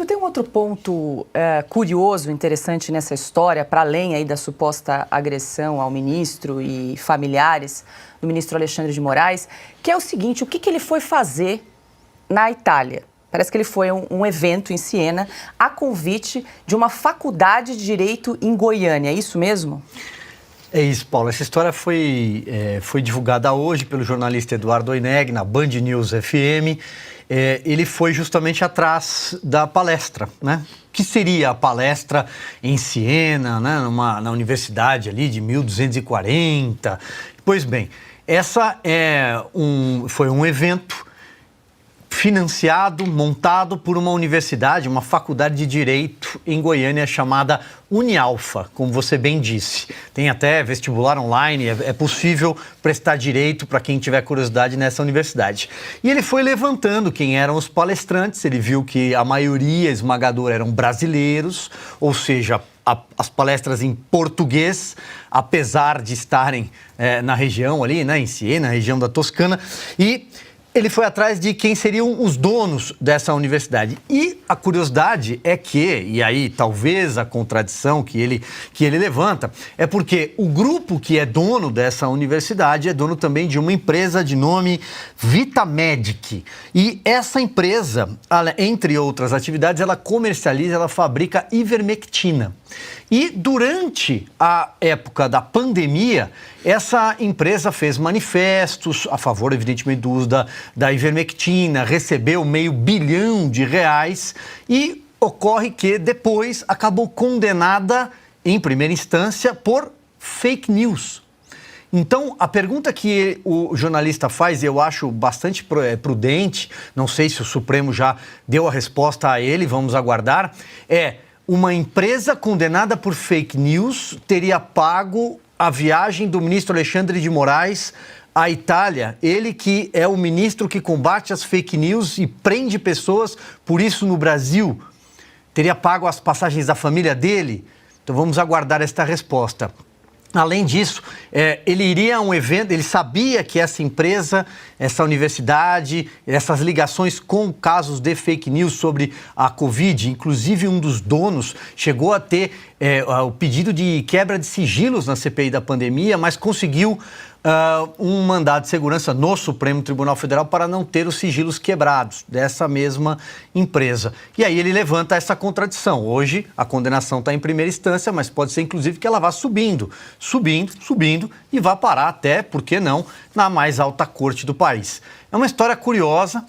Silvio, tem um outro ponto curioso, interessante nessa história, para além aí da suposta agressão ao ministro e familiares do ministro Alexandre de Moraes, que é o seguinte: o que ele foi fazer na Itália? Parece que ele foi a um evento em Siena a convite de uma faculdade de Direito em Goiânia, é isso mesmo? É isso, Paulo. Essa história foi divulgada hoje pelo jornalista Eduardo Oineg na Band News FM. Ele foi justamente atrás da palestra, né? Que seria a palestra em Siena, né? Na universidade ali de 1240. Pois bem, essa foi um evento financiado, montado por uma universidade, uma faculdade de Direito em Goiânia chamada Unialfa, como você bem disse. Tem até vestibular online, é possível prestar Direito para quem tiver curiosidade nessa universidade. E ele foi levantando quem eram os palestrantes, ele viu que a maioria esmagadora eram brasileiros, ou seja, as palestras em português, apesar de estarem na região ali, né, em Siena, na região da Toscana, e ele foi atrás de quem seriam os donos dessa universidade. E a curiosidade é que, e aí talvez a contradição que ele levanta, é porque o grupo que é dono dessa universidade é dono também de uma empresa de nome Vitamedic. E essa empresa, entre outras atividades, ela comercializa, ela fabrica ivermectina. E durante a época da pandemia, essa empresa fez manifestos a favor, evidentemente, do uso da ivermectina, recebeu R$500 bilhão e ocorre que depois acabou condenada, em primeira instância, por fake news. Então, a pergunta que o jornalista faz, eu acho bastante prudente, não sei se o Supremo já deu a resposta a ele, vamos aguardar, uma empresa condenada por fake news teria pago a viagem do ministro Alexandre de Moraes à Itália. Ele que é o ministro que combate as fake news e prende pessoas por isso no Brasil. Teria pago as passagens da família dele? Então vamos aguardar esta resposta. Além disso, ele iria a um evento, ele sabia que essa empresa, essa universidade, essas ligações com casos de fake news sobre a Covid, inclusive um dos donos chegou a ter o pedido de quebra de sigilos na CPI da pandemia, mas conseguiu um mandado de segurança no Supremo Tribunal Federal para não ter os sigilos quebrados dessa mesma empresa. E aí ele levanta essa contradição. Hoje a condenação está em primeira instância, mas pode ser inclusive que ela vá subindo e vá parar até, por que não, na mais alta corte do país. É uma história curiosa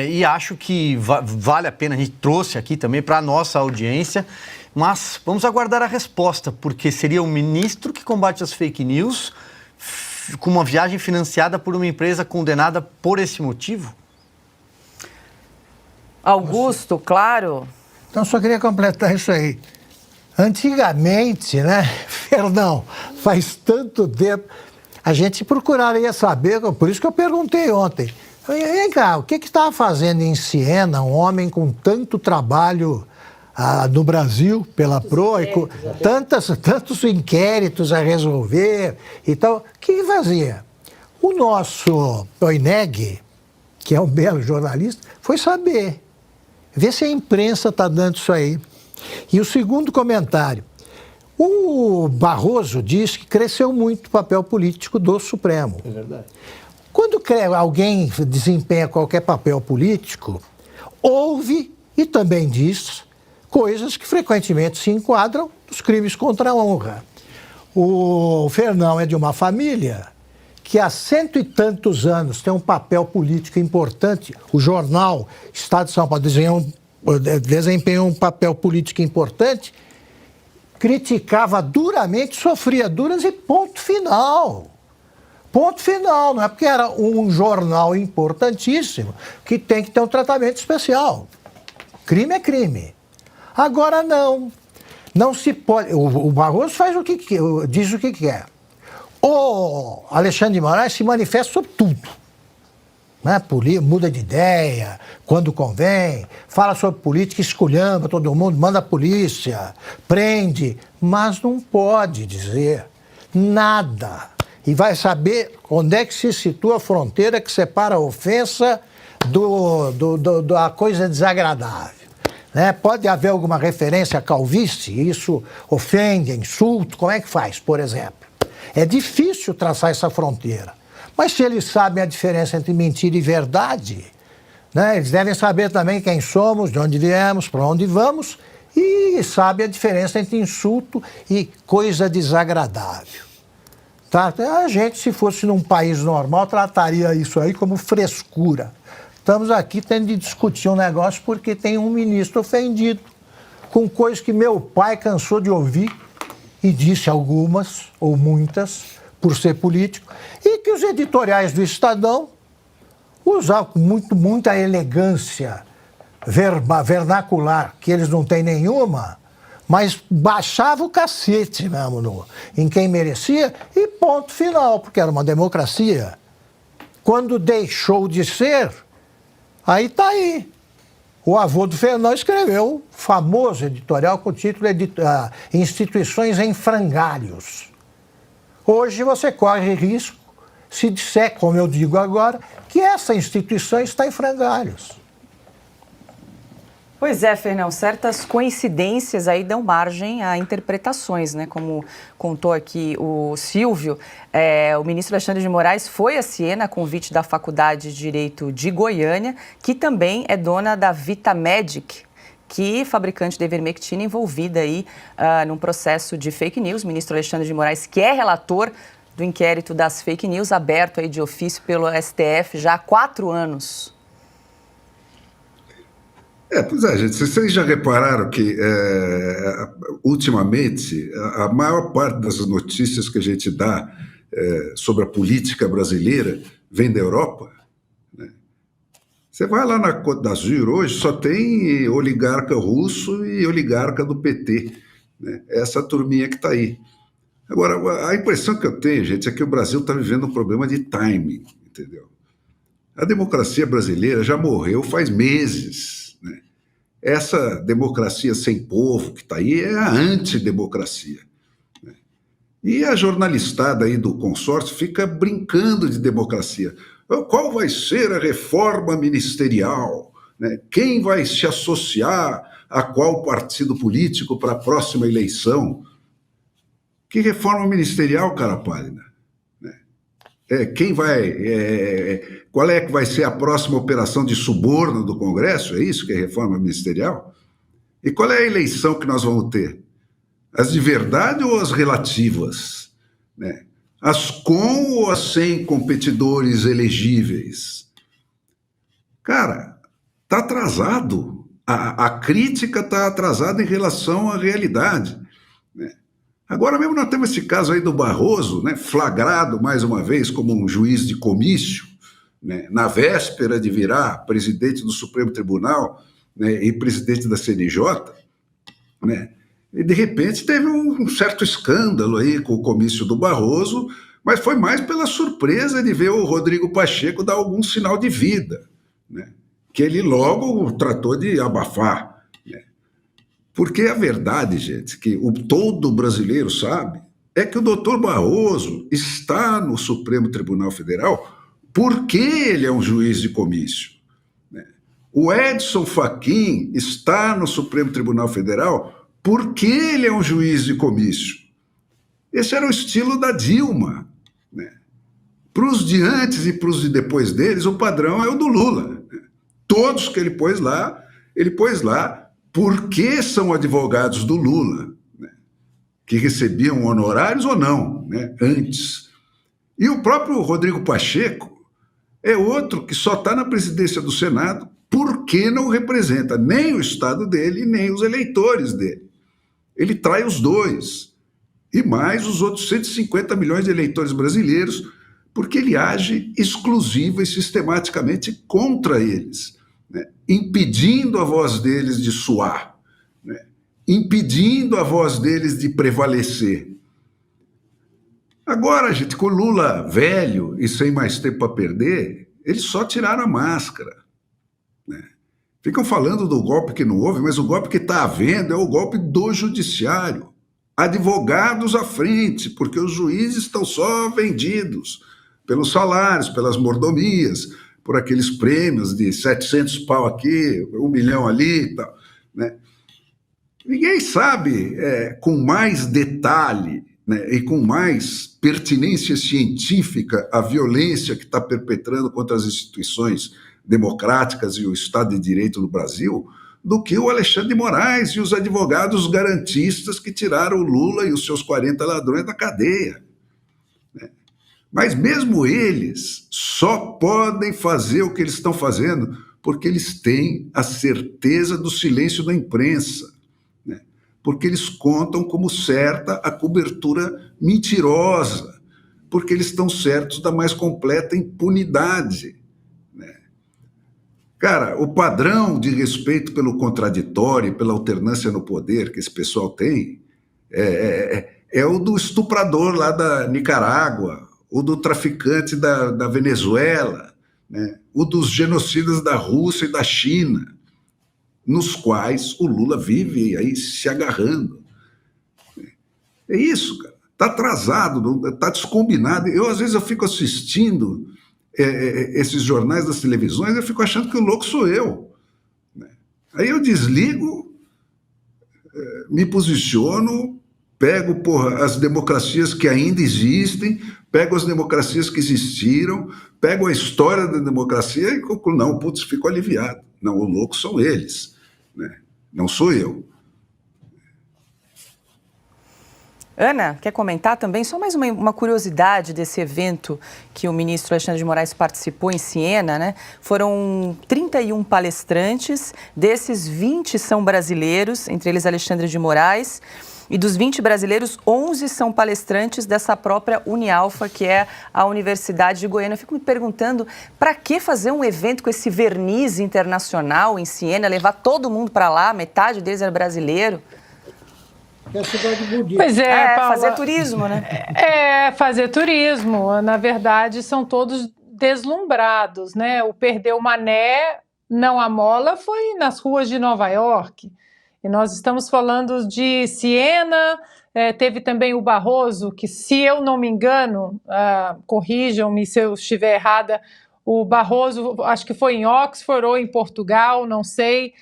e acho que vale a pena, a gente trouxe aqui também para a nossa audiência, mas vamos aguardar a resposta, porque seria o ministro que combate as fake news com uma viagem financiada por uma empresa condenada por esse motivo? Augusto, claro. Então, só queria completar isso aí. Antigamente, né, Fernão, faz tanto tempo, a gente procuraria saber, por isso que eu perguntei ontem, vem cá, o que estava fazendo em Siena um homem com tanto trabalho no Brasil, pela PROA, com tantos inquéritos a resolver e tal, o que fazia? O nosso Oineg, que é um belo jornalista, foi saber, ver se a imprensa está dando isso aí. E o segundo comentário, o Barroso diz que cresceu muito o papel político do Supremo. É verdade. Quando alguém desempenha qualquer papel político, houve, e também diz, coisas que frequentemente se enquadram nos crimes contra a honra. O Fernão é de uma família que há 100 e tantos anos tem um papel político importante. O jornal Estado de São Paulo desempenhou um papel político importante, criticava duramente, sofria duras e ponto final. Ponto final, não é porque era um jornal importantíssimo que tem que ter um tratamento especial. Crime é crime. Agora não se pode. O Barroso faz diz o que quer. O Alexandre de Moraes se manifesta sobre tudo. Né? Muda de ideia, quando convém, fala sobre política, esculhamba todo mundo, manda a polícia, prende, mas não pode dizer nada. E vai saber onde é que se situa a fronteira que separa a ofensa da coisa desagradável. né? Pode haver alguma referência à calvície? Isso ofende, insulto? Como é que faz, por exemplo? É difícil traçar essa fronteira. Mas se eles sabem a diferença entre mentira e verdade, né? Eles devem saber também quem somos, de onde viemos, para onde vamos, e sabem a diferença entre insulto e coisa desagradável. Tá? A gente, se fosse num país normal, trataria isso aí como frescura. Estamos aqui tendo de discutir um negócio porque tem um ministro ofendido com coisas que meu pai cansou de ouvir e disse algumas, ou muitas, por ser político, e que os editoriais do Estadão usavam com muita elegância vernacular, que eles não têm nenhuma, mas baixava o cacete mesmo em quem merecia e ponto final, porque era uma democracia. Quando deixou de ser, aí está aí. O avô do Fernão escreveu um famoso editorial com o título Instituições em Frangalhos. Hoje você corre risco, se disser, como eu digo agora, que essa instituição está em frangalhos. Pois é, Fernão, certas coincidências aí dão margem a interpretações, né? Como contou aqui o Silvio, o ministro Alexandre de Moraes foi a Siena a convite da Faculdade de Direito de Goiânia, que também é dona da Vitamedic, que fabricante de ivermectina envolvida aí num processo de fake news. O ministro Alexandre de Moraes, que é relator do inquérito das fake news, aberto aí de ofício pelo STF já há 4 anos. Pois é, gente, vocês já repararam que, ultimamente, a maior parte das notícias que a gente dá sobre a política brasileira vem da Europa, né? Você vai lá na Côte d'Azur hoje, só tem oligarca russo e oligarca do PT, né? Essa turminha que está aí. Agora, a impressão que eu tenho, gente, é que o Brasil está vivendo um problema de timing, entendeu? A democracia brasileira já morreu faz meses. Essa democracia sem povo que está aí é a antidemocracia, né? E a jornalistada aí do consórcio fica brincando de democracia. Qual vai ser a reforma ministerial, né? Quem vai se associar a qual partido político para a próxima eleição? Que reforma ministerial, cara pálida? Quem vai... qual é que vai ser a próxima operação de suborno do Congresso? É isso que é reforma ministerial? E qual é a eleição que nós vamos ter? As de verdade ou as relativas, né? As com ou as sem competidores elegíveis? Cara, está atrasado. A crítica está atrasada em relação à realidade, né? Agora mesmo nós temos esse caso aí do Barroso, né, flagrado mais uma vez como um juiz de comício, né, na véspera de virar presidente do Supremo Tribunal, né, e presidente da CNJ, né, e de repente teve um certo escândalo aí com o comício do Barroso, mas foi mais pela surpresa de ver o Rodrigo Pacheco dar algum sinal de vida, né, que ele logo tratou de abafar. Porque a verdade, gente, que todo brasileiro sabe, é que o doutor Barroso está no Supremo Tribunal Federal porque ele é um juiz de comício, né? O Edson Fachin está no Supremo Tribunal Federal porque ele é um juiz de comício. Esse era o estilo da Dilma, né? Para os de antes e para os de depois deles, o padrão é o do Lula, né? Todos que ele pôs lá porque são advogados do Lula, né, que recebiam honorários ou não, né, antes. E o próprio Rodrigo Pacheco é outro que só está na presidência do Senado porque não representa nem o Estado dele, nem os eleitores dele. Ele trai os dois, e mais os outros 150 milhões de eleitores brasileiros, porque ele age exclusiva e sistematicamente contra eles, né, impedindo a voz deles de soar, né, impedindo a voz deles de prevalecer. Agora, gente, com o Lula velho e sem mais tempo para perder, eles só tiraram a máscara, né? Ficam falando do golpe que não houve, mas o golpe que está havendo é o golpe do judiciário. Advogados à frente, porque os juízes estão só vendidos pelos salários, pelas mordomias, por aqueles prêmios de 700 pau aqui, 1 milhão ali e tal. né? Ninguém sabe com mais detalhe, né, e com mais pertinência científica a violência que está perpetrando contra as instituições democráticas e o Estado de Direito no Brasil do que o Alexandre de Moraes e os advogados garantistas que tiraram o Lula e os seus 40 ladrões da cadeia. Mas mesmo eles só podem fazer o que eles estão fazendo porque eles têm a certeza do silêncio da imprensa, né? Porque eles contam como certa a cobertura mentirosa, porque eles estão certos da mais completa impunidade, né? Cara, o padrão de respeito pelo contraditório e pela alternância no poder que esse pessoal tem é o do estuprador lá da Nicarágua, o do traficante da Venezuela, né? O dos genocidas da Rússia e da China, nos quais o Lula vive aí se agarrando. É isso, cara. Está atrasado, está descombinado. Às vezes, eu fico assistindo esses jornais das televisões, eu fico achando que o louco sou eu, né? Aí eu desligo, me posiciono, pego as democracias que ainda existem, pego as democracias que existiram, pego a história da democracia e concluo, não, putz, fico aliviado. Não, o louco são eles, né? Não sou eu. Ana, quer comentar também? Só mais uma curiosidade desse evento que o ministro Alexandre de Moraes participou em Siena, né? Foram 31 palestrantes, desses 20 são brasileiros, entre eles Alexandre de Moraes. E dos 20 brasileiros, 11 são palestrantes dessa própria Unialfa, que é a Universidade de Goiânia. Eu fico me perguntando, para que fazer um evento com esse verniz internacional em Siena, levar todo mundo para lá, metade deles era brasileiro? É cidade bonita. Pois é, Paula, fazer turismo, né? Fazer turismo. Na verdade, são todos deslumbrados, né? O perdeu o mané, não a mola, foi nas ruas de Nova York. E nós estamos falando de Siena, teve também o Barroso, que, se eu não me engano, corrijam-me se eu estiver errada, o Barroso, acho que foi em Oxford ou em Portugal, não sei,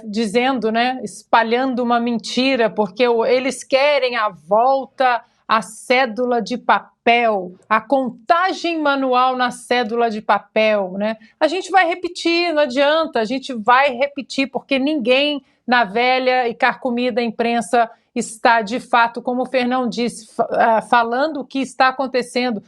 dizendo, né, espalhando uma mentira, porque eles querem a volta à cédula de papel, a contagem manual na cédula de papel, né? A gente vai repetir, não adianta, a gente vai repetir, porque ninguém na velha e carcomida imprensa está, de fato, como o Fernão disse, falando o que está acontecendo.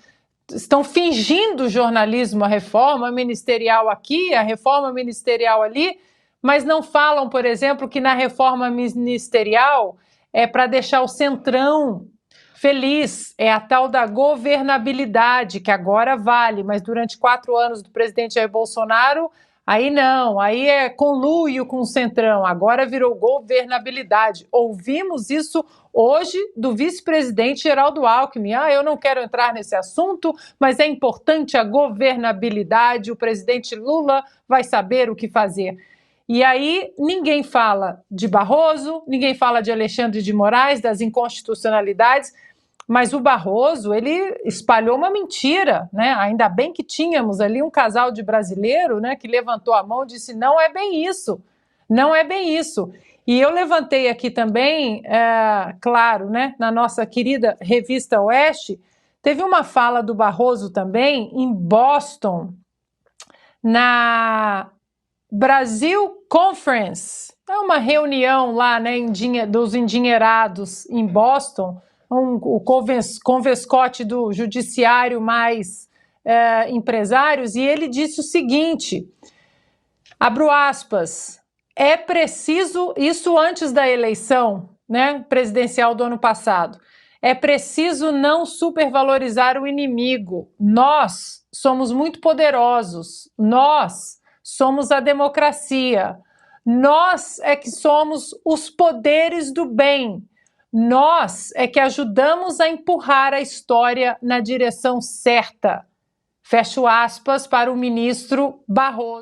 Estão fingindo jornalismo, a reforma ministerial aqui, a reforma ministerial ali, mas não falam, por exemplo, que na reforma ministerial é para deixar o Centrão feliz, é a tal da governabilidade, que agora vale, mas durante 4 anos do presidente Jair Bolsonaro, aí não, aí é conluio com o Centrão, agora virou governabilidade. Ouvimos isso hoje do vice-presidente Geraldo Alckmin. Eu não quero entrar nesse assunto, mas é importante a governabilidade, o presidente Lula vai saber o que fazer. E aí ninguém fala de Barroso, ninguém fala de Alexandre de Moraes, das inconstitucionalidades, mas o Barroso, ele espalhou uma mentira, né? Ainda bem que tínhamos ali um casal de brasileiro, né, que levantou a mão e disse, não é bem isso, não é bem isso. E eu levantei aqui também, claro, né, na nossa querida Revista Oeste, teve uma fala do Barroso também em Boston, na Brasil Conference, é uma reunião lá, né, dos endinheirados em Boston, o convescote do judiciário mais empresários, e ele disse o seguinte, abro aspas, é preciso, isso antes da eleição, né, presidencial do ano passado, é preciso não supervalorizar o inimigo, nós somos muito poderosos, nós somos a democracia, nós é que somos os poderes do bem, nós é que ajudamos a empurrar a história na direção certa. Fecho aspas para o ministro Barroso.